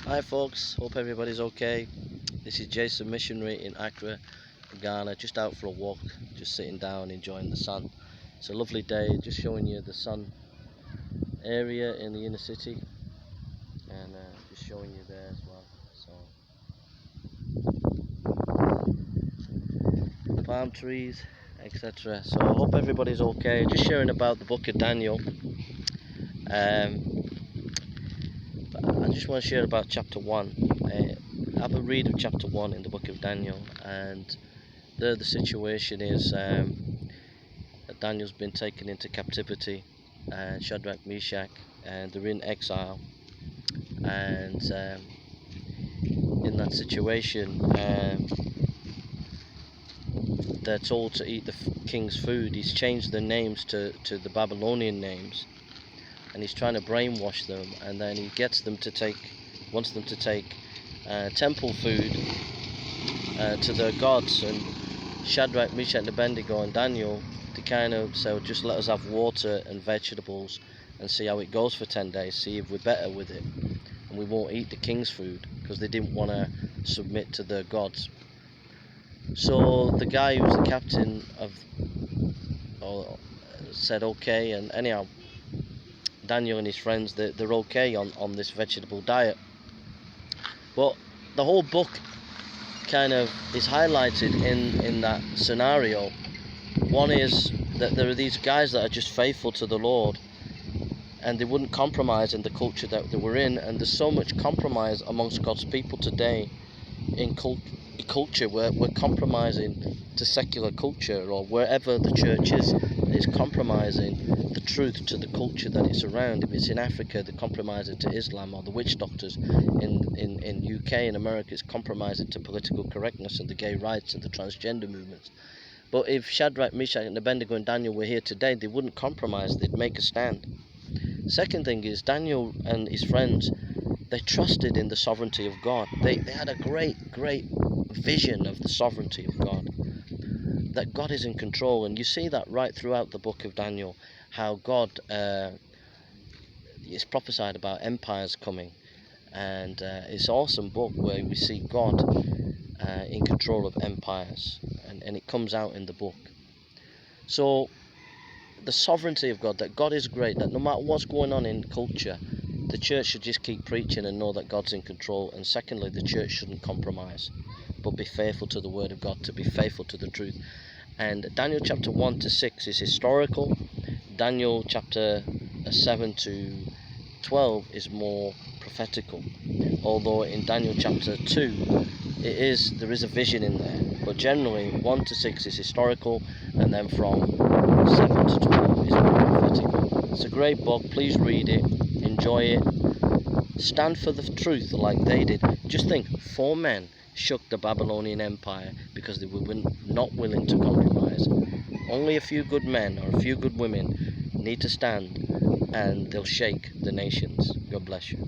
Hi folks, hope everybody's okay. This is Jason Missionary in Accra, Ghana, just out for a walk, just sitting down enjoying the sun. It's a lovely day, just showing you the sun area in the inner city and just showing you there as well. So palm trees, etc. So I hope everybody's okay. Just sharing about the book of Daniel. I just want to share about chapter 1. Have a read of chapter 1 in the book of Daniel, and there the situation is that Daniel's been taken into captivity, and Shadrach, Meshach, and they're in exile, and in that situation they're told to eat the king's food. He's changed the names to the Babylonian names, and he's trying to brainwash them, and then he wants them to take temple food to their gods. And Shadrach, Meshach, and Abednego and Daniel, they kind of say, just let us have water and vegetables and see how it goes for 10 days, see if we're better with it, and we won't eat the king's food, because they didn't want to submit to their gods. So the guy who's the captain said okay, and anyhow Daniel and his friends, they're okay on this vegetable diet. But the whole book kind of is highlighted in that scenario. One is that there are these guys that are just faithful to the Lord, and they wouldn't compromise in the culture that they were in. And there's so much compromise amongst God's people today in culture, where we're compromising to secular culture, or wherever the church is compromising the truth to the culture that it's around. If it's in Africa, they're compromising to Islam, or the witch doctors in UK and America, it's compromising to political correctness and the gay rights and the transgender movements. But if Shadrach, Meshach, and Abednego and Daniel were here today, they wouldn't compromise, they'd make a stand. Second thing is, Daniel and his friends, they trusted in the sovereignty of God. They had a great vision of the sovereignty of God, that God is in control. And you see that right throughout the book of Daniel, how God is prophesied about empires coming, and it's an awesome book where we see God in control of empires, and it comes out in the book. So the sovereignty of God, that God is great, that no matter what's going on in culture, the church should just keep preaching and know that God's in control. And secondly, the church shouldn't compromise, but be faithful to the word of God, to be faithful to the truth. And Daniel chapter 1 to 6 is historical. Daniel chapter 7 to 12 is more prophetical, although in Daniel chapter 2 there is a vision in there. But generally 1 to 6 is historical, and then from 7 to 12 is more prophetical. It's a great book, please read it, enjoy it, stand for the truth like they did. Just think, 4 men shook the Babylonian Empire because they were not willing to compromise. Only a few good men or a few good women need to stand, and they'll shake the nations. God bless you.